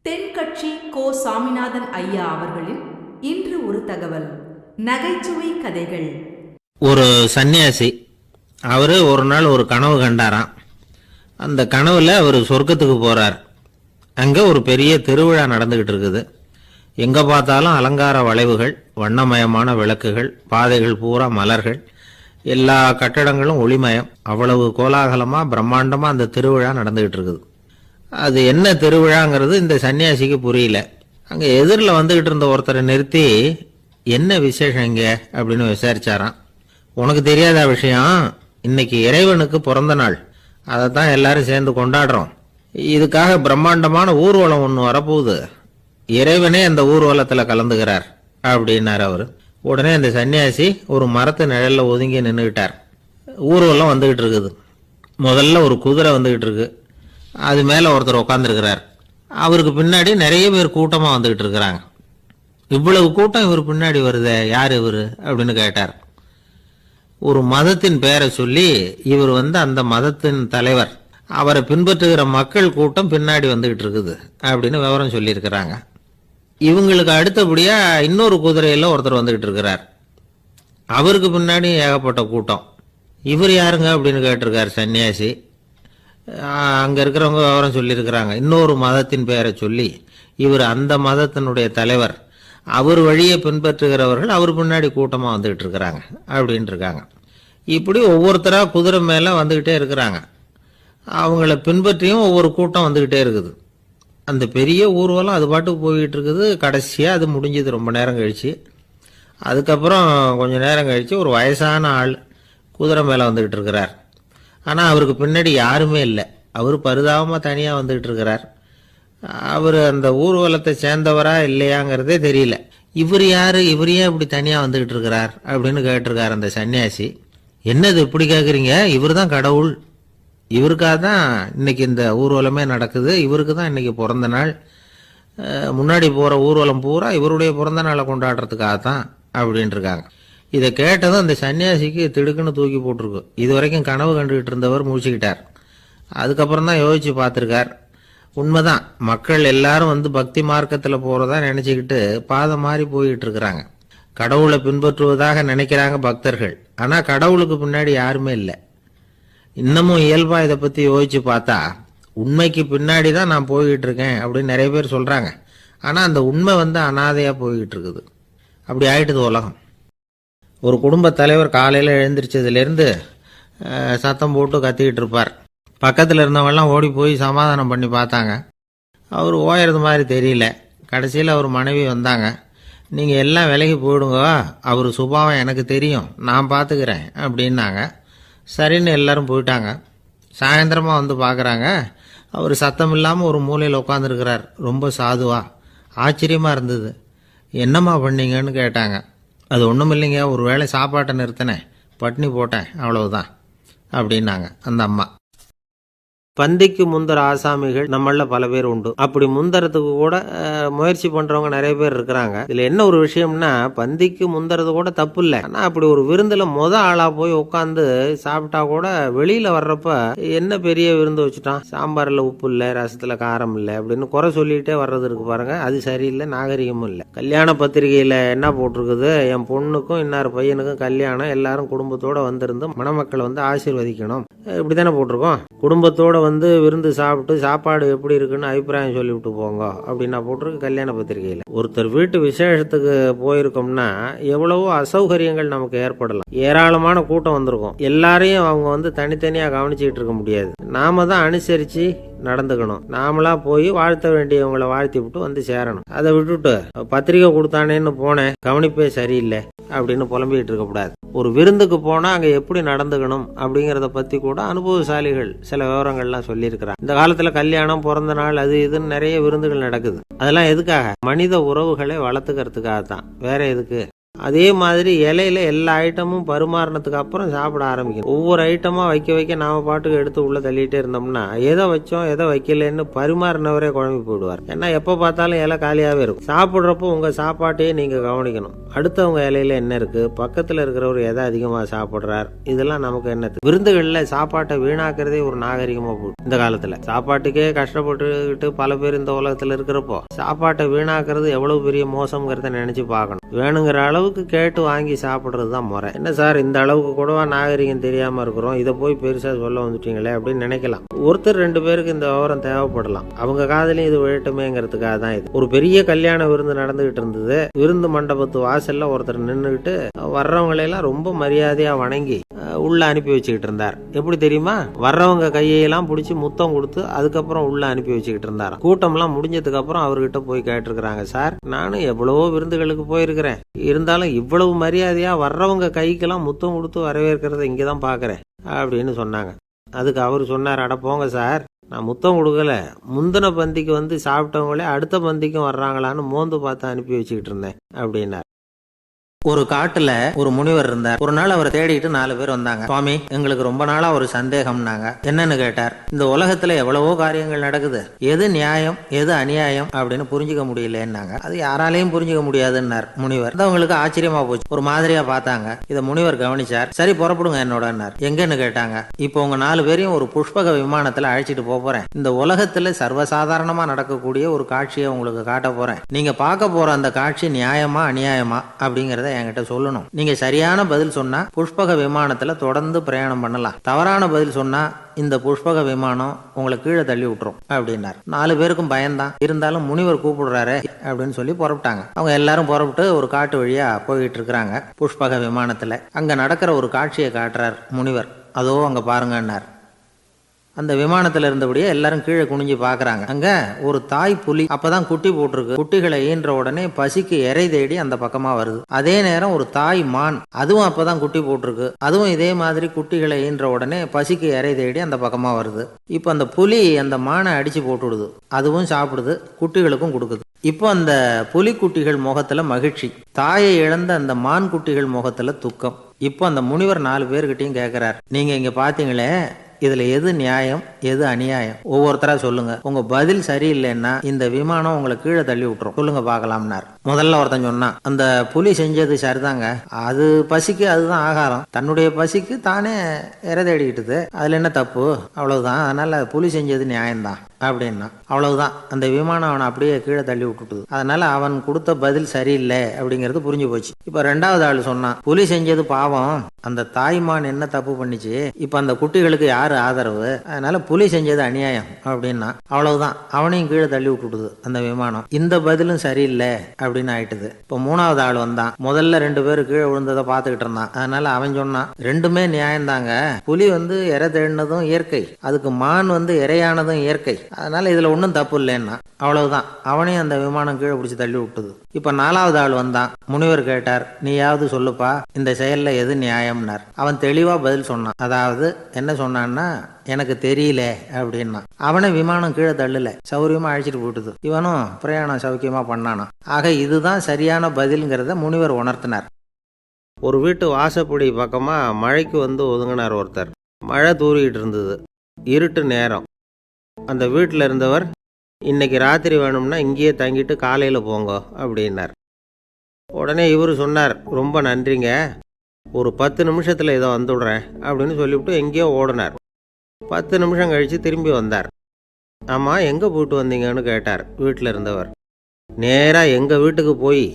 தென்கட்சி கோ. சாமிநாதன் ஐயா அவர்களின் இன்று ஒரு தகவல். நகைச்சுவை கதைகள். ஒரு சன்னியாசி அவர் ஒரு நாள் ஒரு கனவு கண்டாராம். அந்த கனவில் அவர் சொர்க்கத்துக்கு போகிறார். அங்கே ஒரு பெரிய திருவிழா நடந்துக்கிட்டு இருக்குது. எங்கே பார்த்தாலும் அலங்கார வளைவுகள், வண்ணமயமான விளக்குகள், பாதைகள் பூரா மலர்கள், எல்லா கட்டடங்களும் ஒளிமயம். அவ்வளவு கோலாகலமாக பிரம்மாண்டமாக அந்த திருவிழா நடந்துக்கிட்டு இருக்குது. அது என்ன திருவிழாங்கிறது இந்த சன்னியாசிக்கு புரியல. அங்கே எதிரில் வந்துக்கிட்டு இருந்த ஒருத்தரை நிறுத்தி, என்ன விசேஷம் இங்கே அப்படின்னு விசாரிச்சாராம். உனக்கு தெரியாத விஷயம், இன்னைக்கு இறைவனுக்கு பிறந்த நாள், அதை தான் எல்லாரும் சேர்ந்து கொண்டாடுறோம். இதுக்காக பிரம்மாண்டமான ஊர்வலம் ஒன்று வரப்போகுது. இறைவனே அந்த ஊர்வலத்தில் கலந்துகிறார் அப்படின்னார் அவர். உடனே அந்த சன்னியாசி ஒரு மரத்து நிழலில் ஒதுங்கி நின்றுக்கிட்டார். ஊர்வலம் வந்துக்கிட்டு இருக்குது. முதல்ல ஒரு குதிரை வந்துக்கிட்டு இருக்கு. அது மேலே ஒருத்தர் உட்காந்துருக்கிறார். அவருக்கு பின்னாடி நிறைய பேர் கூட்டமாக வந்துக்கிட்டு இருக்கிறாங்க. இவ்வளவு கூட்டம் இவர் பின்னாடி வருதே, யார் இவர் அப்படின்னு கேட்டார். ஒரு மதத்தின் பெயரை சொல்லி, இவர் அந்த மதத்தின் தலைவர், அவரை பின்பற்றுகிற மக்கள் கூட்டம் பின்னாடி வந்துக்கிட்டு இருக்குது அப்படின்னு விவரம் சொல்லியிருக்கிறாங்க. இவங்களுக்கு அடுத்தபடியாக இன்னொரு குதிரையில் ஒருத்தர் வந்துக்கிட்டு இருக்கிறார். அவருக்கு பின்னாடி ஏகப்பட்ட கூட்டம். இவர் யாருங்க அப்படின்னு கேட்டிருக்கார் சன்னியாசி. அங்கே இருக்கிறவங்க விவரம் சொல்லியிருக்கிறாங்க. இன்னொரு மதத்தின் பெயரை சொல்லி, இவர் அந்த மதத்தினுடைய தலைவர், அவர் வழியை பின்பற்றுகிறவர்கள் அவர் பின்னாடி கூட்டமாக வந்துக்கிட்டு இருக்கிறாங்க அப்படின்ட்டு இருக்காங்க. இப்படி ஒவ்வொருத்தராக குதிரை மேலே வந்துக்கிட்டே இருக்கிறாங்க. அவங்கள பின்பற்றியும் ஒவ்வொரு கூட்டம் வந்துக்கிட்டே இருக்குது. அந்த பெரிய ஊர்வலம் அது பாட்டுக்கு போய்கிட்டு இருக்குது. கடைசியாக அது முடிஞ்சது ரொம்ப நேரம் கழித்து. அதுக்கப்புறம் கொஞ்சம் நேரம் கழித்து ஒரு வயசான ஆள் குதிரை மேலே வந்துக்கிட்டு இருக்கிறார். ஆனால் அவருக்கு பின்னாடி யாருமே இல்லை. அவர் பரிதாபமாக தனியாக வந்துக்கிட்டு இருக்கிறார். அவர் அந்த ஊர்வலத்தை சேர்ந்தவரா இல்லையாங்கிறதே தெரியல. இவர் யார், இவர் ஏன் இப்படி தனியாக வந்துக்கிட்டு இருக்கிறார் அப்படின்னு கேட்டிருக்கார் அந்த சன்னியாசி. என்னது இப்படி கேட்குறீங்க? இவர் தான் கடவுள். இவருக்காக தான் இன்னைக்கு இந்த ஊர்வலமே நடக்குது. இவருக்கு தான் இன்னைக்கு பிறந்த நாள். முன்னாடி போகிற ஊர்வலம் பூரா இவருடைய பிறந்த நாளை கொண்டாடுறதுக்காக தான் அப்படின்ட்டு இருக்காங்க. இதை கேட்டதும் அந்த சன்னியாசிக்கு திடுக்குன்னு தூக்கி போட்டிருக்கு. இது வரைக்கும் கனவு கண்டுகிட்டு இருந்தவர் முடிச்சுக்கிட்டார். அதுக்கப்புறம் தான் யோசிச்சு பார்த்துருக்கார். உண்மைதான், மக்கள் எல்லாரும் பக்தி மார்க்கத்தில் போகிறதா நினச்சிக்கிட்டு பாதை மாறி போய்கிட்டு இருக்கிறாங்க. கடவுளை பின்பற்றுவதாக நினைக்கிறாங்க பக்தர்கள். ஆனால் கடவுளுக்கு பின்னாடி யாருமே இல்லை. இன்னமும் இயல்பாக இதை பற்றி யோசிச்சு பார்த்தா, உண்மைக்கு பின்னாடி தான் நான் போய்கிட்டு இருக்கேன் அப்படின்னு நிறைய பேர் சொல்கிறாங்க. ஆனால் அந்த உண்மை அனாதையாக போய்கிட்டு இருக்குது. அப்படி ஆயிட்டுது உலகம். ஒரு குடும்ப தலைவர் காலையில் எழுந்திரிச்சதுலேருந்து சத்தம் போட்டு கத்திக்கிட்டு இருப்பார். பக்கத்தில் இருந்தவங்கெல்லாம் ஓடி போய் சமாதானம் பண்ணி பார்த்தாங்க. அவர் ஓயறது மாதிரி தெரியல. கடைசியில் அவர் மனைவி வந்தாங்க. நீங்கள் எல்லாம் விலகி போயிடுங்க, அவர் சுபாவம் எனக்கு தெரியும், நான் பார்த்துக்கிறேன் அப்படின்னாங்க. சரின்னு எல்லாரும் போயிட்டாங்க. சாயந்தரமாக பார்க்குறாங்க, அவர் சத்தம் இல்லாமல் ஒரு மூலையில் உட்காந்துருக்கிறார். ரொம்ப சாதுவா. ஆச்சரியமாக இருந்தது. என்னம்மா பண்ணீங்கன்னு கேட்டாங்க. அது ஒன்றும் இல்லைங்க, ஒரு வேளை சாப்பாட்டை நிறுத்தினேன், பட்னி போட்டேன், அவ்வளவுதான் அப்படின்னாங்க அந்த அம்மா. பந்திக்கு முந்தர ஆசாமிகள் நம்மள பல பேர் உண்டு. அப்படி முந்தறதுக்கு கூட முயற்சி பண்றவங்க நிறைய பேர் இருக்கிறாங்க. இதுல என்ன ஒரு விஷயம்னா, பந்திக்கு முந்தறது கூட தப்பு இல்லை. ஆனா அப்படி ஒரு விருந்துல ஆளா போய் உட்காந்து சாப்பிட்டா கூட வெளியில வர்றப்ப என்ன பெரிய விருந்து வச்சுட்டான், சாம்பார்ல உப்பு இல்லை, ரசத்துல காரம் இல்லை அப்படின்னு குறை சொல்லிட்டே வர்றது இருக்கு பாருங்க. அது சரியில்லை, நாகரிகமும் இல்லை. கல்யாண பத்திரிகையில என்ன போட்டிருக்குது, என் பொண்ணுக்கும் இன்னார் பையனுக்கும் கல்யாணம், எல்லாரும் குடும்பத்தோட வந்திருந்து மணமக்களை ஆசீர்வதிக்கணும், இப்படித்தானே போட்டிருக்கோம். குடும்பத்தோட விருந்து சாப்பிட்டு சாப்பாடு எப்படி இருக்குன்னு அபிப்பிராயம் சொல்லிவிட்டு போங்க அப்படின்னா போட்டிருக்கு கல்யாண பத்திரிகையில். ஒருத்தர் வீட்டு விசேஷத்துக்கு போயிருக்கோம்னா எவ்வளவோ அசௌகரியங்கள் நமக்கு ஏற்படலாம். ஏராளமான கூட்டம் வந்திருக்கும். எல்லாரையும் அவங்க தனித்தனியா கவனிச்சுக்கிட்டு இருக்க முடியாது. நாம தான் அனுசரிச்சு நடந்துக்கணும். நாமளா போய் வாழ்த்த வேண்டியவங்களை வாழ்த்தி விட்டு சேரணும். அதை விட்டுட்டு பத்திரிகை கொடுத்தானேன்னு போனேன், கவனிப்பே சரியில்லை அப்படின்னு புலம்பிக்கிட்டு இருக்கக்கூடாது. ஒரு விருந்துக்கு போனா அங்க எப்படி நடந்துக்கணும் அப்படிங்கறத பத்தி கூட அனுபவசாலிகள் சில விவரங்கள்லாம் சொல்லியிருக்கிறாங்க. இந்த காலத்துல கல்யாணம், பிறந்த நாள், அது இதுன்னு நிறைய விருந்துகள் நடக்குது. அதெல்லாம் எதுக்காக? மனித உறவுகளை வளர்த்துக்கிறதுக்காக தான், வேற எதுக்கு? அதே மாதிரி இலையில எல்லா ஐட்டமும் பரிமாறினதுக்கு அப்புறம் சாப்பிட ஆரம்பிக்கணும். ஒவ்வொரு ஐட்டமா வைக்க வைக்க நாம பாட்டுக்கு எடுத்து உள்ள தள்ளிட்டே இருந்தோம்னா எதை வச்சோம் எதை வைக்கலன்னு பரிமாறினவரே குழம்பி போயிடுவார். ஏன்னா எப்ப பார்த்தாலும் இலை காலியாவே இருக்கும். சாப்பிடுறப்போ உங்க சாப்பாட்டையே நீங்க கவனிக்கணும். அடுத்தவங்க இலையில என்ன இருக்கு, பக்கத்துல இருக்கிறவர் எதை அதிகமா சாப்பிடுறார், இதெல்லாம் நமக்கு என்ன. விருந்துகள்ல சாப்பாட்டை வீணாக்குறதே ஒரு நாகரிகமா போகுது இந்த காலத்துல. சாப்பாட்டுக்கே கஷ்டப்பட்டுக்கிட்டு பல பேர் இந்த உலகத்துல இருக்கிறப்போ சாப்பாட்டை வீணாக்குறது எவ்வளவு பெரிய மோசம்ங்கிறத நினைச்சு பார்க்கணும். வேணுங்கிற அளவுக்கு கேட்டு வாங்கி சாப்பிடுறது தான் முறை. என்ன சார் இந்த அளவுக்கு கூடவா நாகரிகம் தெரியாம இருக்கிறோம், இதை போய் பெருசா சொல்ல வந்துட்டீங்களே அப்படின்னு நினைக்கலாம். ஒருத்தர் 2 பேருக்கு இந்த விவரம் தேவைப்படலாம். அவங்க காதலையும் இது விழட்டுமேங்கிறதுக்காக தான் இது. ஒரு பெரிய கல்யாண விருந்து நடந்துகிட்டு இருந்தது. விருந்து மண்டபத்து வாசல்ல ஒருத்தர் நின்றுகிட்டு வர்றவங்களையெல்லாம் ரொம்ப மரியாதையா வணங்கி உள்ள அனுப்பி வச்சுக்கிட்டு இருந்தார். எப்படி தெரியுமா? வர்றவங்க கையெல்லாம் பிடிச்சி முத்தம் கொடுத்து அதுக்கப்புறம் உள்ள அனுப்பி வச்சுக்கிட்டு இருந்தாராம். கூட்டம்லாம் முடிஞ்சதுக்கு அப்புறம் அவர்கிட்ட போய் கேட்டிருக்கிறாங்க, சார் நானும் எவ்வளவோ விருந்துகளுக்கு போயிருக்கிறேன், இருந்தாலும் இவ்வளவு மரியாதையா வர்றவங்க கைக்கெல்லாம் முத்தம் கொடுத்து வரவேற்கிறத இங்கதான் பாக்குறேன் அப்படின்னு சொன்னாங்க. அதுக்கு அவர் சொன்னார், அட போங்க சார், நான் முத்தம் கொடுக்கல, முந்தின பந்திக்கு வந்து சாப்பிட்டவங்களே அடுத்த பந்திக்கும் வர்றாங்களான்னு மோந்து பார்த்து அனுப்பி வச்சுக்கிட்டு இருந்தேன் அப்படின்னார். ஒரு காட்டுல ஒரு முனிவர் இருந்தார். ஒரு நாள் அவரை தேடிட்டு 4 பேர் வந்தாங்க. சுவாமி, எங்களுக்கு ரொம்ப நாளா ஒரு சந்தேகம்னாங்க. என்னன்னு கேட்டார். இந்த உலகத்துல எவ்வளவோ காரியங்கள் நடக்குது, எது நியாயம் எது அநியாயம் அப்படின்னு புரிஞ்சுக்க முடியலன்னாங்க. அது யாராலையும் புரிஞ்சுக்க முடியாதுன்னார் முனிவர். அவங்களுக்கு ஆச்சரியமா போச்சு. ஒரு மாதிரியா பார்த்தாங்க. இதை முனிவர் கவனிச்சார். சரி புறப்படுங்க என்னோடன்னார். எங்கன்னு கேட்டாங்க. இப்போ உங்க 4 பேரையும் ஒரு புஷ்பக விமானத்துல அழைச்சிட்டு போறேன். இந்த உலகத்துல சர்வசாதாரணமா நடக்கக்கூடிய ஒரு காட்சியை உங்களுக்கு காட்ட போறேன். நீங்க பார்க்க போற அந்த காட்சி நியாயமா அநியாயமா அப்படிங்கறத என்கிட்ட சொல்லணும். நீங்க சரியான பதில் சொன்னா புஷ்பக விமானத்துல தொடர்ந்து பிரயாணம் பண்ணலாம். தவறான பதில் சொன்னா இந்த புஷ்பக விமானம் உங்களை கீழே தள்ளி விட்டுரும் அப்படின்னார். 4 பேருக்கும் பயம்தான். இருந்தாலும் முனிவர் கூப்பிடுறாரு அப்படின்னு சொல்லி புறப்பட்டாங்க. அவங்க எல்லாரும் புறப்பட்டு ஒரு காட்டு வழியா போயிட்டு இருக்கிறாங்க. புஷ்பக விமானத்துல அங்க நடக்கிற ஒரு காட்சியை காட்டுறார் முனிவர். அதோ அங்க பாருங்கன்னார். அந்த விமானத்துல இருந்தபடியே எல்லாரும் கீழே குனிஞ்சு பாக்குறாங்க. அங்க ஒரு தாய் புலி அப்பதான் குட்டி போட்டிருக்கு. குட்டிகளை ஈன்ற உடனே பசிக்கு இறை தேடி அந்த பக்கமா வருது. அதே நேரம் ஒரு தாய் மான், அதுவும் அப்பதான் குட்டி போட்டிருக்கு. அதுவும் இதே மாதிரி குட்டிகளை ஈன்ற உடனே பசிக்கு இறை தேடி அந்த பக்கமா வருது. இப்ப அந்த புலி அந்த மானை அடிச்சு போட்டுடுது. அதுவும் சாப்பிடுது, குட்டிகளுக்கும் கொடுக்குது. இப்போ அந்த புலி குட்டிகள் முகத்துல மகிழ்ச்சி, தாயை இழந்த அந்த மான் குட்டிகள் முகத்துல துக்கம். இப்போ அந்த முனிவர் 4 பேர்கிட்டையும் கேட்கிறார், நீங்க இங்க பாத்தீங்களே, இதுல எது நியாயம் எது அநியாயம், ஒவ்வொருத்தரா சொல்லுங்க. உங்க பதில் சரியில்லைன்னா இந்த விமானம் உங்களை கீழே தள்ளி விட்டுரும், சொல்லுங்க பாக்கலாம்னார். முதல்ல ஒருத்தன் சொன்னான், அந்த புலி செஞ்சது சரிதாங்க, அது பசிக்கு அதுதான் ஆகாரம், தன்னுடைய பசிக்கு தானே இறை தேடிக்கிட்டுது, அதுல என்ன தப்பு, அவ்வளவுதான், அதனால புலி செஞ்சது நியாயம்தான் அப்படின்னா. அவ்வளவுதான், அந்த விமானம் அவனை அப்படியே கீழே தள்ளி விட்டுட்டுது. அதனால அவன் கொடுத்த பதில் சரியில்லை அப்படிங்கிறது புரிஞ்சு போச்சு. இப்ப 2வது ஆள் சொன்னான், புலி செஞ்சது பாவம், அந்த தாய்மான் என்ன தப்பு பண்ணிச்சு, இப்ப அந்த குட்டிகளுக்கு யாரு ஆதரவு, அதனால புலி செஞ்சது அநியாயம் அப்படின்னா. அவ்வளவுதான், அவனையும் கீழே தள்ளி விட்டுடுது அந்த விமானம். இந்த பதிலும் சரியில்லை அப்படின்னு ஆயிட்டுது. இப்ப 3வது ஆள் வந்தான். முதல்ல 2 பேரு கீழே விழுந்ததை பாத்துக்கிட்டு இருந்தான். அதனால அவன் சொன்னான், ரெண்டுமே நியாயம் தாங்க, புலி வந்து இறை தேடினதும் இயற்கை, அதுக்கு மான் வந்து இறையானதும் இயற்கை, அதனால இதுல ஒன்றும் தப்பு இல்லைன்னா. அவ்வளவுதான், அவனையும் அந்த விமானம் கீழே பிடிச்சி தள்ளி விட்டுது. இப்ப 4வது ஆள் வந்தான். முனிவர் கேட்டார், நீயாவது சொல்லுப்பா, இந்த செயல்ல எது நியாயம்னார். அவன் தெளிவா பதில் சொன்னான். அதாவது என்ன சொன்னான்னா, எனக்கு தெரியல அப்படின்னா. அவனை விமானம் கீழே தள்ளல, சௌரியமா அழைச்சிட்டு போட்டுது. இவனும் பிரயாணம் சௌக்கியமா பண்ணானா. ஆக இதுதான் சரியான பதில்ங்கிறத முனிவர் உணர்த்தினார். ஒரு வீட்டு வாசப்படி பக்கமா மழைக்கு வந்து ஒதுங்கினார் ஒருத்தர். மழை தூரிக்கிட்டு இருந்தது, இருட்டு நேரம். அந்த வீட்டில் இருந்தவர், இன்னைக்கு ராத்திரி வேணும்னா இங்கேயே தங்கிட்டு காலையில் போங்க அப்படின்னார். உடனே இவர் சொன்னார், ரொம்ப நன்றிங்க, ஒரு 10 நிமிஷத்தில் இதை வந்துடுறேன் அப்படின்னு சொல்லிவிட்டு எங்கேயோ ஓடினார். 10 நிமிஷம் கழித்து திரும்பி வந்தார். ஆமாம், எங்கே போயிட்டு வந்தீங்கன்னு கேட்டார் வீட்டில் இருந்தவர். நேராக எங்கள் வீட்டுக்கு போய்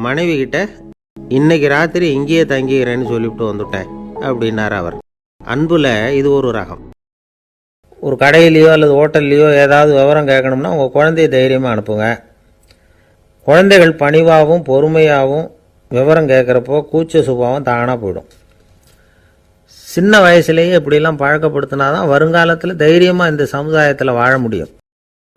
மனைவி கிட்ட இன்னைக்கு ராத்திரி இங்கேயே தங்கிக்கிறேன்னு சொல்லிவிட்டு வந்துட்டேன் அப்படின்னார் அவர். அன்புல இது ஒரு ரகம். ஒரு கடையிலையோ அல்லது ஹோட்டல்லையோ ஏதாவது விவரம் கேட்கணும்னா உங்கள் குழந்தைய தைரியமாக அனுப்புங்க. குழந்தைகள் பணிவாகவும் பொறுமையாகவும் விவரம் கேட்குறப்போ கூச்ச சுபாவம் தானாக போயிடும். சின்ன வயசுலேயே இப்படிலாம் பழக்கப்படுத்தினா தான் வருங்காலத்தில் தைரியமாக இந்த சமுதாயத்தில் வாழ முடியும்.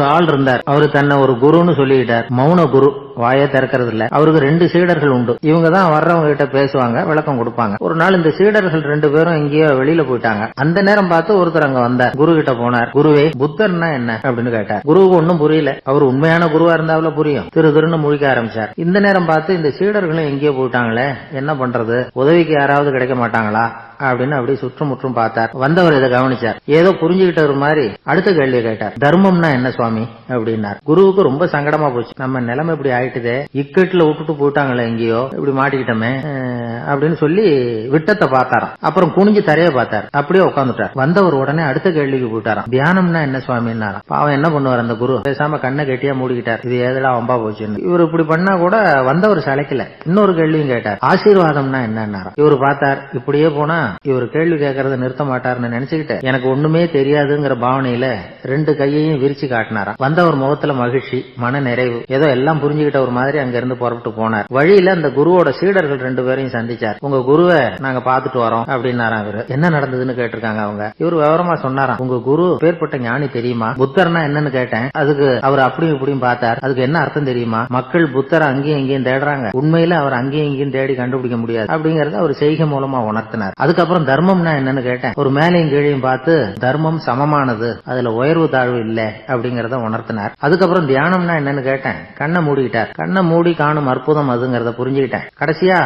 ஆள் இருந்தார். அவரு தன்னை ஒரு குருன்னு சொல்லிக்கிட்டார். மௌன குரு, வாயை திறக்கிறது இல்ல. அவருக்கு 2 சீடர்கள் உண்டு. இவங்க தான் வர்றவங்க கிட்ட பேசுவாங்க, விளக்கம் கொடுப்பாங்க. ஒரு நாள் இந்த சீடர்கள் 2 பேரும் எங்கேயோ வெளியில போயிட்டாங்க. அந்த நேரம் பார்த்து ஒருத்தர் அங்க வந்தார். குரு கிட்ட போனார். குருவே, புத்தர்னா என்ன அப்படின்னு கேட்டார். குருவுக்கு ஒன்னும் புரியல. அவர் உண்மையான குருவா இருந்தாவில புரியும். திருன்னு முழிக்க ஆரம்பிச்சார். இந்த நேரம் பார்த்து இந்த சீடர்களும் எங்கேயோ போயிட்டாங்களே, என்ன பண்றது, உதவிக்கு யாராவது கிடைக்க மாட்டாங்களா அப்படின்னு அப்படி சுற்றுமுற்றும் பார்த்தார். வந்தவர் இதை கவனிச்சார். ஏதோ புரிஞ்சுக்கிட்டவர் மாதிரி அடுத்த கேள்வியை கேட்டார். தர்மம்னா என்ன சுவாமி அப்படின்னார். குருவுக்கு ரொம்ப சங்கடமா போச்சு. நம்ம நிலைமை இப்படி ஆயிட்டுதே, இக்கட்டுல விட்டுட்டு போயிட்டாங்களே, எங்கேயோ இப்படி மாட்டிக்கிட்டோமே அப்படின்னு சொல்லி விட்டத்தை பார்த்தாராம். அப்புறம் குனிஞ்சு தரைய பார்த்தார். அப்படியே உட்காந்துட்டார். வந்தவர் உடனே அடுத்த கேள்விக்கு போயிட்டாராம். தியானம்னா என்ன சுவாமின்னாராம். பாவம் என்ன பண்ணுவார் அந்த குரு, பேசாம கண்ணை கெட்டியா மூடிக்கிட்டார். இது ஏதெல்லாம் வம்பா போச்சுன்னு. இவர் இப்படி பண்ணா கூட வந்தவர் சளைக்கல. இன்னொரு கேள்வியும் கேட்டார். ஆசீர்வாதம்னா என்னன்னாராம். இவர் பார்த்தார். இப்படியே போனா இவர் கேள்வி கேட்கறத நிறுத்த மாட்டாருன்னு நினைச்சுக்கிட்டு எனக்கு ஒண்ணுமே தெரியாதுங்கிற பாவனையில 2 கையையும் விரிச்சு காட்டினாராம். வந்தவர் முகத்துல மகிழ்ச்சி, மன நிறைவு, ஏதோ எல்லாம் புரிஞ்சுக்கிட்ட ஒரு மாதிரி அங்க இருந்து புறப்பட்டு போனார். வழியில அந்த குருவோட சீடர்கள் 2 பேரையும் சந்திச்சார். உங்க குருவை நாங்க பாத்துட்டு வரோம் அப்படின்னாராம். இவரு என்ன நடந்ததுன்னு கேட்டிருக்காங்க அவங்க. இவர் விவரமா சொன்னாராம். உங்க குரு பேர்பட்ட ஞானி தெரியுமா? புத்தர்னா என்னன்னு கேட்டேன். அதுக்கு அவர் அப்படியும் இப்படியும் பார்த்தார். அதுக்கு என்ன அர்த்தம் தெரியுமா? மக்கள் புத்தரை அங்கேயும் இங்கேயும் தேடுறாங்க, உண்மையில அவர் அங்கேயும் இங்கேயும் தேடி கண்டுபிடிக்க முடியாது அப்படிங்கறத அவர் செய்கை மூலமா உணர்த்தினார். அதுக்கப்புறம் தர்மம்னா என்னன்னு கேட்டேன். ஒரு மேலையும் கீழையும் பார்த்து தர்மம் சமமானது, அதுல உயர்வு தாழ்வு இல்ல அப்படிங்கறத உணர்த்தினார். அதுக்கப்புறம் தியானம்னா என்னன்னு கேட்டேன். கண்ணை மூடிக்கிட்டார். கண்ணை மூடி காணும் அற்புதம் அதுங்கறத புரிஞ்சுக்கிட்டேன். கடைசியா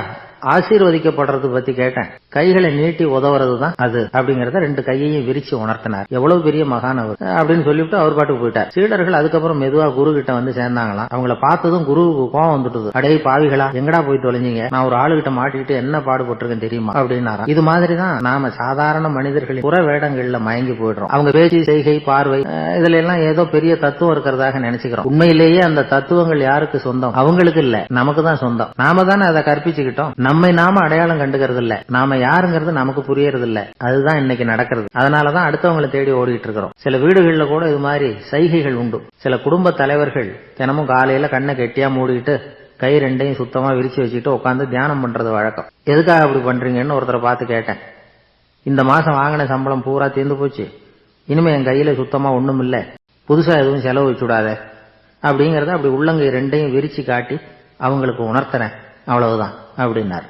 ஆசீர்வதிக்கப்படுறது பத்தி கேட்டேன். கைகளை நீட்டி உதவுறது தான் அது அப்படிங்கறத 2 கையையும் விரிச்சு உணர்த்தினார். எவ்வளவு பெரிய மகான் அவர் அப்படின்னு சொல்லிவிட்டு அவர் பாட்டுக்கு போயிட்டார். சீடர்கள் அதுக்கப்புறம் மெதுவா குரு கிட்ட வந்து சேர்ந்தாங்களாம். அவங்கள பார்த்ததும் குருவுக்கு கோவம் வந்துட்டுது. அடே பாவிகளா, எங்கடா போய் தொலைஞ்சீங்க, நான் ஒரு ஆளுகிட்ட மாட்டிக்கிட்டு என்ன பாடுபட்டிருக்கேன் தெரியுமா அப்படின்னாராம். இது மாதிரிதான் நாம சாதாரண மனிதர்களின் புற வேடங்கள்ல மயங்கி போயிடுறோம். அவங்க பேச்சு, செய்கை, பார்வை, இதுல எல்லாம் ஏதோ பெரிய தத்துவம் இருக்கிறதாக நினைச்சுக்கிறோம். உண்மையிலேயே அந்த தத்துவங்கள் யாருக்கு சொந்தம்? அவங்களுக்கு இல்ல, நமக்கு தான் சொந்தம். நாம தானே அதை கற்பிச்சுக்கிட்டோம். நம்மை நாம அடையாளம் கண்டுக்கிறது இல்ல, நாம யாருங்கிறது நமக்கு புரியறது இல்ல. அதுதான் இன்னைக்கு நடக்கிறது. அதனாலதான் அடுத்தவங்களை தேடி ஓடிட்டு இருக்கிறோம். சில வீடுகள்ல கூட இது மாதிரி சைகைகள் உண்டு. சில குடும்ப தலைவர்கள் தினமும் காலையில கண்ணை கெட்டியா மூடிட்டு கை 2ஐயும் சுத்தமா விரிச்சு வச்சுட்டு உட்காந்து தியானம் பண்றது வழக்கம். எதுக்காக அப்படி பண்றீங்கன்னு ஒருத்தரை பார்த்து கேட்டேன். இந்த மாசம் வாங்கின சம்பளம் பூரா தீர்ந்து போச்சு, இனிமே என் கையில சுத்தமா ஒண்ணும் இல்ல, புதுசா எதுவும் செலவு வச்சுடாத அப்படிங்கறத அப்படி உள்ளங்கை 2ஐயும் விரிச்சு காட்டி அவங்களுக்கு உணர்த்துறேன், அவ்வளவுதான் அப்படின்னாரு.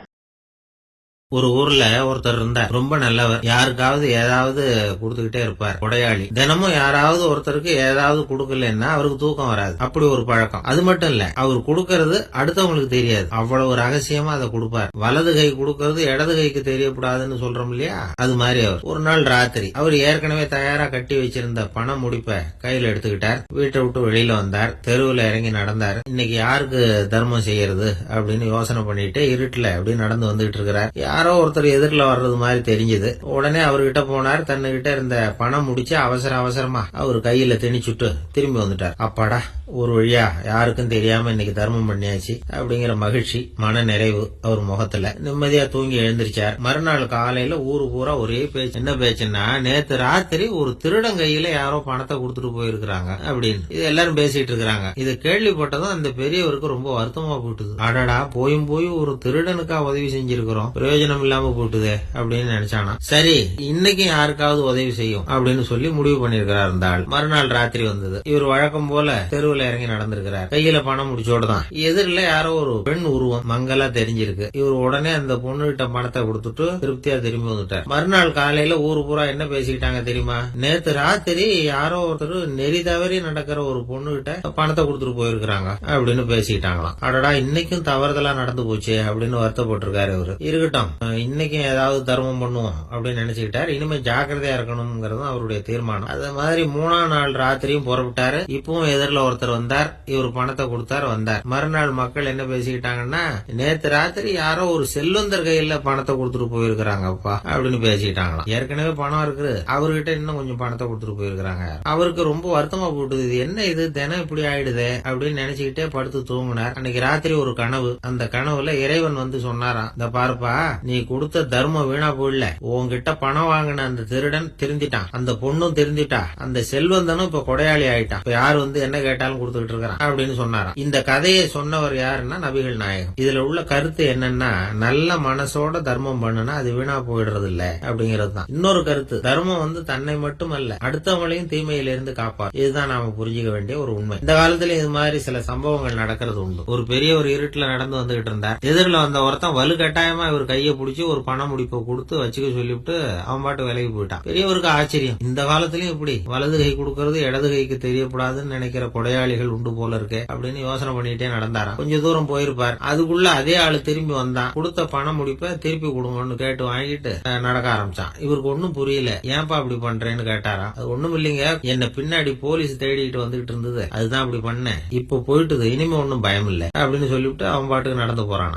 ஒரு ஊர்ல ஒருத்தர் இருந்தார். ரொம்ப நல்லவர். யாருக்காவது ஏதாவது கொடுத்துக்கிட்டே இருப்பார். கொடையாளி. தினமும் யாராவது ஒருத்தருக்கு ஏதாவது கொடுக்கலன்னா அவருக்கு தூக்கம் வராது. அப்படி ஒரு பழக்கம். அது மட்டும் இல்ல, அவர் கொடுக்கறது அடுத்தவங்களுக்கு தெரியாது. அவ்வளவு ரகசியமா அதை கொடுப்பார். வலது கை கொடுக்கறது இடது கைக்கு தெரியக்கூடாதுன்னு சொல்றோம் இல்லையா, அது மாதிரி அவர். ஒரு நாள் ராத்திரி அவர் ஏற்கனவே தயாரா கட்டி வச்சிருந்த பண முடிப்பை கையில எடுத்துக்கிட்டார். வீட்டை விட்டு வெளியில வந்தார். தெருவுல இறங்கி நடந்தார். இன்னைக்கு யாருக்கு தர்மம் செய்யறது அப்படின்னு யோசனை பண்ணிட்டு இருட்டுல அப்படி நடந்து வந்துகிட்டு இருக்கிறார். யாரோ ஒருத்தர் எதிரில வர்றது மாதிரி தெரிஞ்சது. உடனே அவர்கிட்ட போனார். தன்னுகிட்ட இருந்த பணம் முடிச்சு அவசரமா அவர் கையில திணிச்சுட்டு திரும்பி வந்துட்டார். அப்பாடா, ஒரு வழியா யாருக்கும் தெரியாம இன்னைக்கு தர்மம் பண்ணியாச்சு அப்படிங்கிற மகிழ்ச்சி, மன நிறைவு அவர் முகத்துல. நிம்மதியா தூங்கி எழுந்திருச்சார். மறுநாள் காலையில ஊரு பூரா ஒரே பேச்சு. என்ன பேச்சுன்னா, நேத்து ராத்திரி ஒரு திருடன் கையில யாரோ பணத்தை கொடுத்துட்டு போயிருக்கிறாங்க அப்படின்னு இது எல்லாரும் பேசிட்டு இருக்காங்க. இதை கேள்விப்பட்டதும் அந்த பெரியவருக்கு ரொம்ப வருத்தமா போயிட்டுது. அடடா, போயும் ஒரு திருடனுக்கா உதவி செஞ்சிருக்கிறோம், பிரயோஜனம் இல்லாம போட்டுதே அப்படின்னு நினைச்சானா. சரி, இன்னைக்கு யாருக்காவது உதவி செய்யும் அப்படின்னு சொல்லி முடிவு பண்ணிருக்கிறார் இந்த ஆள். மறுநாள் ராத்திரி வந்தது. இவர் வழக்கம் போல தெருவுல இறங்கி நடந்திருக்கிறார். கையில பணம் முடிச்சோட தான் எதிரில யாரோ ஒரு பெண் உருவம் மங்கலா தெரிஞ்சிருக்கு. இவர் உடனே அந்த பொண்ணு கிட்ட பணத்தை கொடுத்துட்டு திருப்தியா திரும்பி வந்துட்டார். மறுநாள் காலையில ஊரு பூரா என்ன பேசிக்கிட்டாங்க தெரியுமா? நேத்து ராத்திரி யாரோ ஒருத்தர் நெறி தவறி நடக்கிற ஒரு பொண்ணு கிட்ட பணத்தை கொடுத்துட்டு போயிருக்கிறாங்க அப்படின்னு பேசிக்கிட்டாங்களாம். அடடா, இன்னைக்கும் தவறுதலா நடந்து போச்சு அப்படின்னு வருத்தப்பட்டிருக்காரு இவரு. இருக்கட்டும், இன்னைக்கும் ஏதாவது தர்மம் பண்ணுவோம் அப்படின்னு நினைச்சுக்கிட்டாரு. இனிமே ஜாக்கிரதையா இருக்கணும்ங்கிறது அவருடைய தீர்மானம். அது மாதிரி 3ஆம் நாள் ராத்திரியும் புறப்பட்டாரு. இப்பவும் எதிரில ஒருத்தர் வந்தார். இவர் பணத்தை கொடுத்தார், வந்தார். மறுநாள் மக்கள் என்ன பேசிக்கிட்டாங்கன்னா, நேத்து ராத்திரி யாரோ ஒரு செல்வந்தர் கையில பணத்தை கொடுத்துட்டு போயிருக்கிறாங்கப்பா அப்படின்னு பேசிக்கிட்டாங்களாம். ஏற்கனவே பணம் இருக்கு, அவர்கிட்ட இன்னும் கொஞ்சம் பணத்தை கொடுத்துட்டு போயிருக்கிறாங்க. அவருக்கு ரொம்ப வருத்தமா போட்டுது. இது என்ன, இது தினம் இப்படி ஆயிடுதே அப்படின்னு நினைச்சுக்கிட்டே படுத்து தூங்கினார். அன்னைக்கு ராத்திரி ஒரு கனவு. அந்த கனவுல இறைவன் வந்து சொன்னாராம், இந்த பாருப்பா, நீ கொடுத்த தர்மம் வீணா போயிடல, உன்கிட்ட பணம் வாங்கின அந்த திருடன் திருந்திட்டான், அந்த பொண்ணும் திருந்திட்டா, அந்த செல்வந்தனும் இப்ப கொடையாளி ஆயிட்டான், இப்ப யாரு வந்து என்ன கேட்டாலும் கொடுத்துட்டு இருக்கிறான் அப்படின்னு சொன்னாராம். இந்த கதையை சொன்னவர் யாருன்னா நபிகள் நாயகம். இதுல உள்ள கருத்து என்னன்னா, நல்ல மனசோட தர்மம் பண்ணுனா அது வீணா போயிடுறது இல்ல அப்படிங்கிறது தான். இன்னொரு கருத்து, தர்மம் வந்து தன்னை மட்டுமல்ல அடுத்தவங்களையும் தீமையிலிருந்து காப்பார். இதுதான் நாம புரிஞ்சுக்க வேண்டிய ஒரு உண்மை. இந்த காலத்துல இது மாதிரி சில சம்பவங்கள் நடக்கிறது உண்டு. ஒரு பெரிய ஒரு இருட்டுல நடந்து வந்துகிட்டு இருந்தார். எதிரில வந்த ஒருத்தன் வலு கட்டாயமா இவர் கையை பிடிச்சி ஒரு பண முடிப்பை கொடுத்து வச்சுக்க சொல்லிவிட்டு அவன் பாட்டு விலைக்கு போயிட்டான். பெரியவருக்கு ஆச்சரியம், இந்த காலத்திலயும் இப்படி வலது கை கொடுக்கறது இடது கைக்கு தெரியக்கூடாதுன்னு நினைக்கிற கொடையாளிகள் உண்டு போல இருக்கு அப்படின்னு யோசனை பண்ணிட்டே நடந்தாராம். கொஞ்சம் தூரம் போயிருப்பார். அதுக்குள்ள அதே ஆளு திரும்பி வந்தான். கொடுத்த பண முடிப்பை திருப்பி கொடுங்கன்னு கேட்டு வாங்கிட்டு நடக்க ஆரம்பிச்சான். இவருக்கு ஒன்னும் புரியல. ஏன்பா அப்படி பண்றேன்னு கேட்டாராம். அது ஒண்ணும் இல்லைங்க, என்ன பின்னாடி போலீஸ் தேடிட்டு வந்துகிட்டு இருந்தது, அதுதான் அப்படி பண்ணேன், இப்ப போயிட்டுது, இனிமே ஒன்னும் பயம் இல்ல அப்படின்னு சொல்லிவிட்டு அவன் பாட்டுக்கு நடந்து போறான்.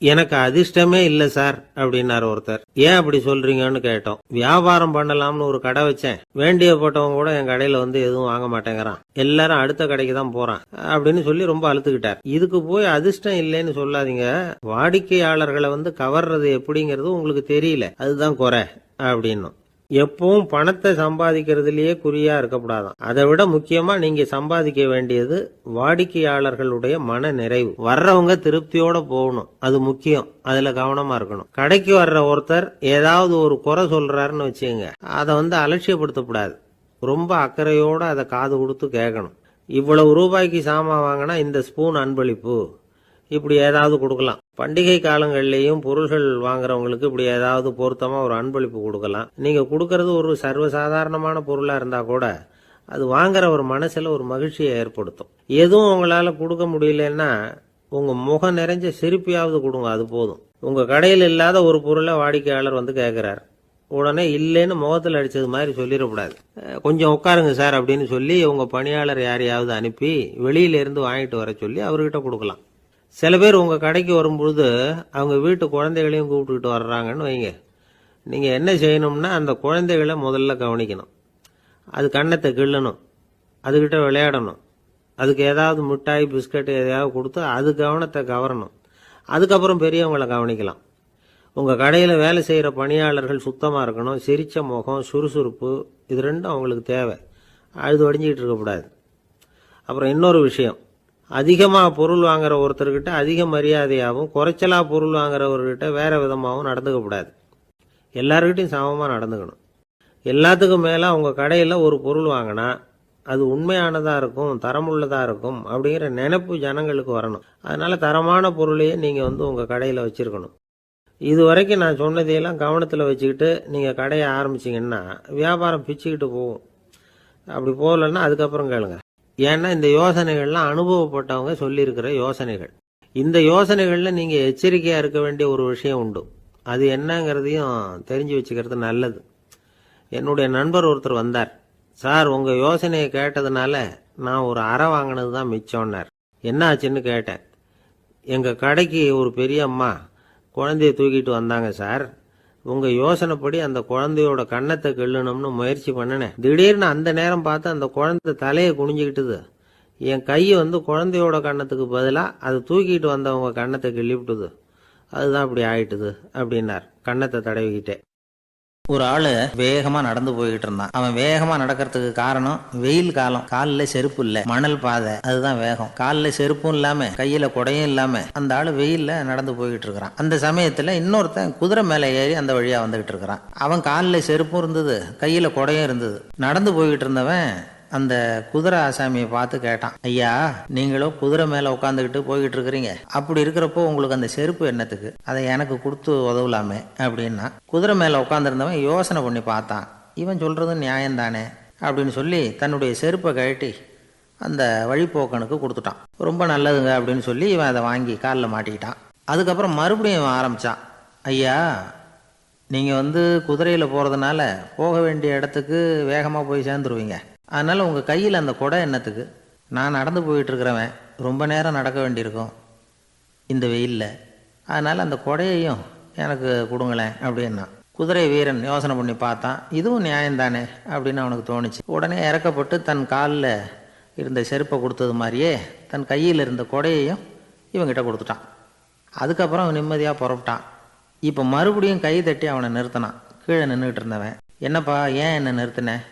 எனக்கு அதிர்ஷ்டமே இல்ல சார் அப்படின்னாரு ஒருத்தர். ஏன் அப்படி சொல்றீங்கன்னு கேட்டோம். வியாபாரம் பண்ணலாம்னு ஒரு கடை வச்சேன், வேண்டியப்பட்டவங்க கூட என் கடையில வந்து எதுவும் வாங்க மாட்டேங்கிறான், எல்லாரும் அடுத்த கடைக்கு தான் போறான் அப்படின்னு சொல்லி ரொம்ப அழுத்துக்கிட்டார். இதுக்கு போய் அதிர்ஷ்டம் இல்லைன்னு சொல்லாதீங்க, வாடிக்கையாளர்களை வந்து கவர்றது எப்படிங்கிறது உங்களுக்கு தெரியல, அதுதான் குறை அப்படின்னு. எப்பவும் பணத்தை சம்பாதிக்கிறதுலயே குறியா இருக்கக்கூடாதான். அதை விட முக்கியமா நீங்க சம்பாதிக்க வேண்டியது வாடிக்கையாளர்களுடைய மன நிறைவு. வர்றவங்க திருப்தியோட போகணும், அது முக்கியம். அதுல கவனமா இருக்கணும். கடைக்கு வர்ற ஒருத்தர் ஏதாவது ஒரு குறை சொல்றாருன்னு வச்சுங்க, அதை வந்து அலட்சியப்படுத்தக்கூடாது. ரொம்ப அக்கறையோட அதை காது கொடுத்து கேட்கணும். இவ்வளவு ரூபாய்க்கு சாமான் வாங்கினா இந்த ஸ்பூன் அன்பளிப்பு, இப்படி ஏதாவது கொடுக்கலாம். பண்டிகை காலங்கள்லயும் பொருள்கள் வாங்குறவங்களுக்கு இப்படி ஏதாவது பொருத்தமா ஒரு அன்பளிப்பு கொடுக்கலாம். நீங்க கொடுக்கறது ஒரு சர்வசாதாரணமான பொருளா இருந்தா கூட அது வாங்குற ஒரு மனசுல ஒரு மகிழ்ச்சியை ஏற்படுத்தும். எதுவும் உங்களால கொடுக்க முடியலன்னா உங்க முகம் நிறைஞ்ச சிரிப்பையாவது கொடுங்க, அது போதும். உங்க கடையில் இல்லாத ஒரு பொருளை வாடிக்கையாளர் வந்து கேட்கிறார், உடனே இல்லைன்னு முகத்தில் அடிச்சது மாதிரி சொல்லிடக்கூடாது. கொஞ்சம் உட்காருங்க சார் அப்படின்னு சொல்லி உங்க பணியாளர் யாரையாவது அனுப்பி வெளியில இருந்து வாங்கிட்டு வர சொல்லி அவர்கிட்ட கொடுக்கலாம். சில பேர் உங்க கடைக்கு வரும்பொழுது அவங்க வீட்டு குழந்தைகளையும் கூப்பிட்டுக்கிட்டு வர்றாங்கன்னு வைங்க. நீங்க என்ன செய்யணும்னா அந்த குழந்தைகளை முதல்ல கவனிக்கணும். அது கண்ணத்தை கிள்ளணும், அதுகிட்ட விளையாடணும், அதுக்கு ஏதாவது மிட்டாய் பிஸ்கட் எதையாவது கொடுத்து அது கவனத்தை கவரணும். அதுக்கப்புறம் பெரியவங்களை கவனிக்கலாம். உங்க கடையில வேலை செய்யற பணியாளர்கள் சுத்தமா இருக்கணும், சிரிச்ச முகம், சுறுசுறுப்பு, இது ரெண்டும் அவங்களுக்கு தேவை. அழுது வடிஞ்சிக்கிட்டு இருக்கக்கூடாது. அப்புறம் இன்னொரு விஷயம், அதிகமா பொருள் வாங்குற ஒருத்தர்கிட்ட அதிக மரியாதையாகவும் குறைச்சலா பொருள் வாங்குறவர்கிட்ட வேற விதமாகவும் நடந்துக்க கூடாது. எல்லாருக்கிட்டையும் சமமா நடந்துக்கணும். எல்லாத்துக்கும் மேல உங்க கடையில ஒரு பொருள் வாங்கினா அது உண்மையானதா இருக்கும், தரமுள்ளதா இருக்கும் அப்படிங்கிற நினைப்பு ஜனங்களுக்கு வரணும். அதனால தரமான பொருளையே நீங்க வந்து உங்க கடையில வச்சிருக்கணும். இது வரைக்கும் நான் சொன்னதையெல்லாம் கவனத்துல வச்சுக்கிட்டு நீங்க கடையை ஆரம்பிச்சீங்கன்னா வியாபாரம் பிச்சுக்கிட்டு போகும். அப்படி போகலன்னா அதுக்கப்புறம் கேளுங்க. ஏன்னா இந்த யோசனைகள்லாம் அனுபவப்பட்டவங்க சொல்லியிருக்கிற யோசனைகள். இந்த யோசனைகள்ல நீங்க எச்சரிக்கையா இருக்க வேண்டிய ஒரு விஷயம் உண்டு. அது என்னங்கிறதையும் தெரிஞ்சு வச்சுக்கிறது நல்லது. என்னுடைய நண்பர் ஒருத்தர் வந்தார். சார், உங்க யோசனையை கேட்டதுனால நான் ஒரு அறை வாங்கினது தான் மிச்சம்னார். என்ன ஆச்சுன்னு கேட்டேன். எங்க கடைக்கு ஒரு பெரிய அம்மா குழந்தைய தூக்கிட்டு வந்தாங்க சார். உங்க யோசனைப்படி அந்த குழந்தையோட கண்ணத்தை கிள்ளணும்னு முயற்சி பண்ணினேன். திடீர்னு அந்த நேரம் பார்த்து அந்த குழந்தை தலையை குனிஞ்சுக்கிட்டுது. என் கையை வந்து குழந்தையோட கண்ணத்துக்கு பதிலாக அது தூக்கிட்டு வந்தவங்க கண்ணத்தை கிள்ளிவிட்டுது. அதுதான் அப்படி ஆயிட்டுது அப்படின்னார் கண்ணத்தை தடவிக்கிட்டே. ஒரு ஆளு வேகமா நடந்து போய்கிட்டு இருந்தான். அவன் வேகமா நடக்கிறதுக்கு காரணம் வெயில் காலம், காலில் செருப்பு இல்ல, மணல் பாதை, அதுதான் வேகம். காலில் செருப்பும் இல்லாம கையில குடையும் இல்லாம அந்த ஆளு வெயில்ல நடந்து போய்கிட்டு இருக்கிறான். அந்த சமயத்துல இன்னொருத்தன் குதிரை மேல ஏறி அந்த வழியா வந்துகிட்டு இருக்கிறான். அவன் காலில் செருப்பும் இருந்தது, கையில குடையும் இருந்தது. நடந்து போய்கிட்டு இருந்தவன் அந்த குதிரை ஆசாமியை பார்த்து கேட்டான், ஐயா, நீங்களும் குதிரை மேல உட்காந்துக்கிட்டு போய்கிட்டு இருக்கிறீங்க, அப்படி இருக்கிறப்போ உங்களுக்கு அந்த செருப்பு என்னத்துக்கு, அதை எனக்கு கொடுத்து உதவலாமே அப்படின்னா. குதிரை மேல உட்காந்துருந்தவன் யோசனை பண்ணி பார்த்தான். இவன் சொல்றது நியாயம்தானே அப்படின்னு சொல்லி தன்னுடைய செருப்பை கழட்டி அந்த வழிப்போக்கனுக்கு கொடுத்துட்டான். ரொம்ப நல்லதுங்க அப்படின்னு சொல்லி இவன் அதை வாங்கி காலில் மாட்டிக்கிட்டான். அதுக்கப்புறம் மறுபடியும் இவன் ஆரம்பிச்சான், ஐயா, நீங்க குதிரையில போறதுனால போக வேண்டிய இடத்துக்கு வேகமா போய் சேர்ந்துருவீங்க, அதனால உங்க கையில் அந்த குடை என்னத்துக்கு, நான் நடந்து போயிட்டு இருக்கிறவன் ரொம்ப நேரம் நடக்க வேண்டியிருக்கும் இந்த வெயில்ல, அதனால அந்த குடையையும் எனக்கு கொடுங்களேன் அப்படின்னா. குதிரை வீரன் யோசனை பண்ணி பார்த்தான், இதுவும் நியாயம்தானே அப்படின்னு அவனுக்கு தோணுச்சு. உடனே இறக்கப்பட்டு தன் காலில் இருந்த செருப்பை கொடுத்தது மாதிரியே தன் கையில் இருந்த கொடையையும் இவங்கிட்ட கொடுத்துட்டான். அதுக்கப்புறம் அவன் நிம்மதியாக புறப்பட்டான். இப்போ மறுபடியும் கை தட்டி அவனை நிறுத்தினான். கீழே நின்றுட்டு இருந்தவன், என்னப்பா ஏன் என்ன நிறுத்தினேன்,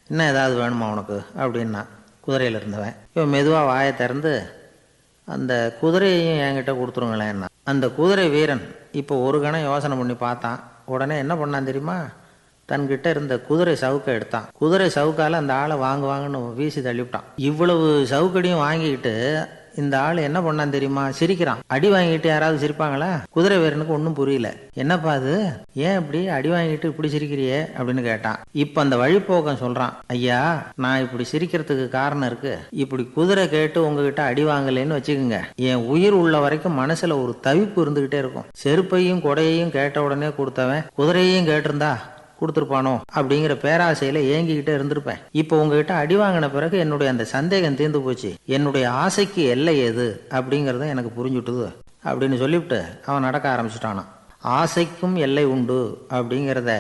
இன்னும் ஏதாவது வேணுமா உனக்கு அப்படின்னா குதிரையில் இருந்தவன். இவன் மெதுவாக வாயை திறந்து அந்த குதிரையையும் என்கிட்ட கொடுத்துருங்களேன்னா. அந்த குதிரை வீரன் இப்போ ஒரு கணம் யோசனை பண்ணி பார்த்தான். உடனே என்ன பண்ணான் தெரியுமா, தன்கிட்ட இருந்த குதிரை சவுக்கை எடுத்தான். குதிரை சவுக்கால அந்த ஆளை வாங்குன்னு வீசி தள்ளிவிட்டான். இவ்வளவு சவுக்கடியும் வாங்கிக்கிட்டு இந்த ஆள் என்ன பண்ணான் தெரியுமா, சிரிக்கிறான். அடி வாங்கிட்டு யாராவது சிரிப்பாங்களா? குதிரை வீரனுக்கு ஒன்றும் புரியல. என்னப்பா அது, ஏன் இப்படி அடி வாங்கிட்டு இப்படி சிரிக்கிறியே அப்படின்னு கேட்டான். இப்ப அந்த வழிபோக்கம் சொல்றான், ஐயா நான் இப்படி சிரிக்கிறதுக்கு காரணம் இருக்கு. இப்படி குதிரை கேட்டு உங்ககிட்ட அடி வாங்கலைன்னு வச்சுக்கோங்க, என் உயிர் உள்ள வரைக்கும் மனசுல ஒரு தவிப்பு இருந்துகிட்டே இருக்கும். செருப்பையும் கொடையையும் கேட்ட உடனே கொடுத்தவன் குதிரையையும் கேட்டிருந்தா கொடுத்துருப்பானோ அப்படிங்கிற பேராசையில ஏங்கிக்கிட்டே இருந்திருப்பேன். இப்போ உங்ககிட்ட அடி வாங்கின பிறகு என்னுடைய அந்த சந்தேகம் தீர்ந்து போச்சு. என்னுடைய ஆசைக்கு எல்லை எது அப்படிங்கறத எனக்கு புரிஞ்சுட்டுது அப்படின்னு சொல்லிவிட்டு அவன் நடக்க ஆரம்பிச்சுட்டானான். ஆசைக்கும் எல்லை உண்டு அப்படிங்கிறத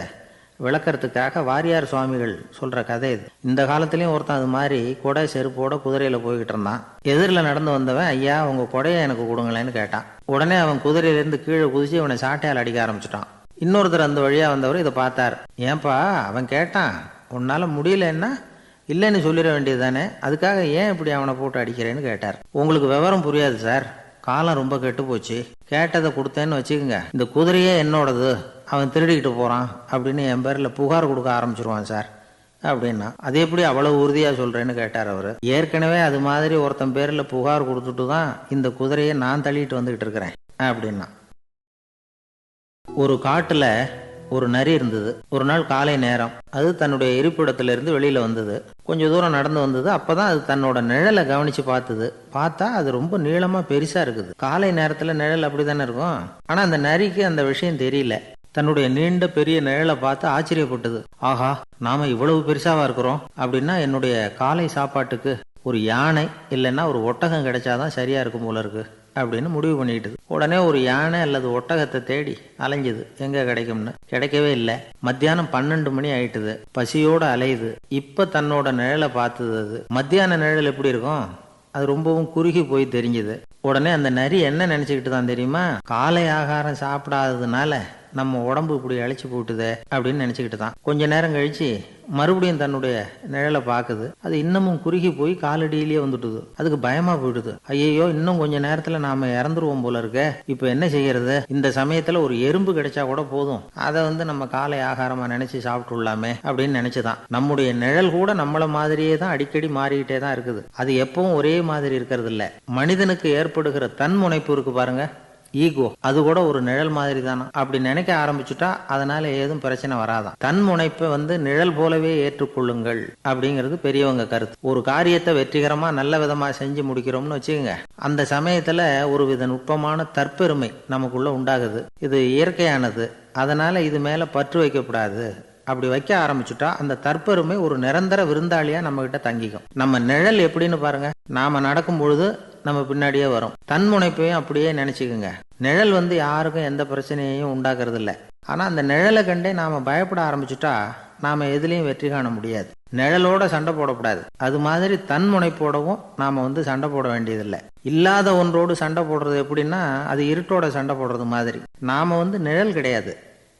விளக்கறதுக்காக வாரியார் சுவாமிகள் சொல்ற கதை இது. இந்த காலத்திலயும் ஒருத்தன் அது மாதிரி கொடை செருப்போட குதிரையில போய்கிட்டு இருந்தான். எதிரில் நடந்து வந்தவன், ஐயா உங்க கொடையை எனக்கு கொடுங்களேன்னு கேட்டான். உடனே அவன் குதிரையிலிருந்து கீழே குதிச்சு இவனை சாட்டையால் அடிக்க ஆரம்பிச்சுட்டான். இன்னொருத்தர் அந்த வழியா வந்தவர் இதை பார்த்தார். ஏன்பா அவன் கேட்டான், உன்னால முடியலன்னா இல்லைன்னு சொல்லிட வேண்டியது தானே, அதுக்காக ஏன் இப்படி அவனை போட்டு அடிக்கிறேன்னு கேட்டார். உங்களுக்கு விவரம் புரியாது சார், காலம் ரொம்ப கெட்டு போச்சு, கேட்டதை கொடுத்தேன்னு வச்சுக்கோங்க, இந்த குதிரையே என்னோடது, அவன் திருடிக்கிட்டு போறான் அப்படின்னு என் பேர்ல புகார் கொடுக்க ஆரம்பிச்சிருவான் சார் அப்படின்னா. அது எப்படி அவ்வளவு உறுதியா சொல்றேன்னு கேட்டார் அவரு. ஏற்கனவே அது மாதிரி ஒருத்தன் பேர்ல புகார் கொடுத்துட்டு தான் இந்த குதிரையை நான் தள்ளிட்டு வந்துகிட்டு இருக்கிறேன் அப்படின்னா. ஒரு காட்டுல ஒரு நரி இருந்தது. ஒரு நாள் காலை நேரம் அது தன்னுடைய இருப்பிடத்திலிருந்து வெளியில வந்தது. கொஞ்சம் தூரம் நடந்து வந்தது. அப்பதான் அது தன்னோட நிழலை கவனிச்சு பார்த்தது. பார்த்தா அது ரொம்ப நீளமா பெருசா இருக்குது. காலை நேரத்துல நிழல் அப்படித்தானே இருக்கும். ஆனா அந்த நரிக்கு அந்த விஷயம் தெரியல. தன்னுடைய நீண்ட பெரிய நிழலை பார்த்து ஆச்சரியப்பட்டது. ஆஹா, நாம இவ்வளவு பெருசாவா இருக்கிறோம் அப்படின்னா என்னுடைய காலை சாப்பாட்டுக்கு ஒரு யானை இல்லைன்னா ஒரு ஒட்டகம் கிடைச்சாதான் சரியா இருக்கும் போல இருக்கு அப்படின்னு முடிவு பண்ணிக்கிட்டது. உடனே ஒரு யானை அல்லது ஒட்டகத்தை தேடி அலைஞ்சுது, எங்க கிடைக்கும்னு. கிடைக்கவே இல்லை. மத்தியானம் 12 மணி ஆயிட்டுது. பசியோட அலையுது. இப்ப தன்னோட நிழலை பார்த்தது. அது மத்தியான நிழல் எப்படி இருக்கும், அது ரொம்பவும் குறுகி போய் தெரிஞ்சுது. உடனே அந்த நரி என்ன நினைச்சுக்கிட்டு தான் தெரியுமா, காலை ஆகாரம் சாப்பிடாததுனால நம்ம உடம்பு இப்படி அழைச்சி போட்டுதே அப்படின்னு நினைச்சுக்கிட்டு தான். கொஞ்ச நேரம் கழிச்சு மறுபடியும் தன்னுடைய நிழலை பார்க்குது. அது இன்னமும் குறுகி போய் காலடியிலேயே வந்துட்டுது. அதுக்கு பயமா போயிடுது. ஐயோ, இன்னும் கொஞ்ச நேரத்துல நாம இறந்துருவோம் போல இருக்க, இப்ப என்ன செய்யறது? இந்த சமயத்துல ஒரு எறும்பு கிடைச்சா கூட போதும், அதை நம்ம காலை ஆகாரமா நினைச்சு சாப்பிட்டுள்ளாமே அப்படின்னு நினைச்சுதான். நம்முடைய நிழல் கூட நம்மள மாதிரியே தான் அடிக்கடி மாறிக்கிட்டே தான் இருக்குது. அது எப்பவும் ஒரே மாதிரி இருக்கிறது இல்ல. மனிதனுக்கு ஏற்படுகிற தன்முனைப்பு இருக்கு பாருங்க, ஈகோ, அது கூட ஒரு நிழல் மாதிரி தானா. அப்படி நினைக்க ஆரம்பிச்சுட்டா அதனால ஏதும் பிரச்சனை வராதான். தன் முனைப்பை நிழல் போலவே ஏற்றுக்கொள்ளுங்கள் அப்படிங்கிறது பெரியவங்க கருத்து. ஒரு காரியத்தை வெற்றிகரமா நல்ல விதமா செஞ்சு முடிக்கிறோம்னு வச்சுக்கோங்க, அந்த சமயத்துல ஒரு வித நுட்பமான தற்பெருமை நமக்குள்ள உண்டாகுது. இது இயற்கையானது. அதனால இது மேல பற்று வைக்கப்படாது. அப்படி வைக்க ஆரம்பிச்சுட்டா அந்த தற்பெருமை ஒரு நிரந்தர விருந்தாளியா நம்ம கிட்ட தங்கிக்கும். நம்ம நிழல் எப்படின்னு பாருங்க, நாம நடக்கும் பொழுது நம்ம பின்னாடியே வரும். தன்முனைப்பையும் அப்படியே நினைச்சுக்குங்க. நிழல் யாருக்கும் எந்த பிரச்சனையையும் உண்டாக்குறது இல்லை. ஆனா அந்த நிழலை கண்டே நாம பயப்பட ஆரம்பிச்சுட்டா நாம எதுலயும் வெற்றி காண முடியாது. நிழலோட சண்டை போடக்கூடாது. அது மாதிரி தன்முனைப்போடவும் நாம சண்டை போட வேண்டியதில்லை. இல்லாத ஒன்றோடு சண்டை போடுறது எப்படின்னா, அது இருட்டோட சண்டை போடுறது மாதிரி. நாம நிழல் கிடையாது.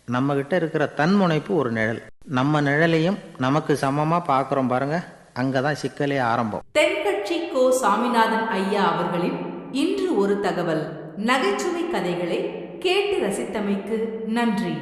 நம்ம கிட்ட இருக்கிற தன்முனைப்பு ஒரு நிழல். நம்ம நிழலையும் நமக்கு சமமா பாக்குறோம் பாருங்க, அங்கதான் சிக்கலே ஆரம்பம். தென்கட்சி கோ சாமிநாதன் ஐயா அவர்களின் இன்று ஒரு தகவல் நகைச்சுவை கதைகளை கேட்டு ரசித்தமைக்கு நன்றி.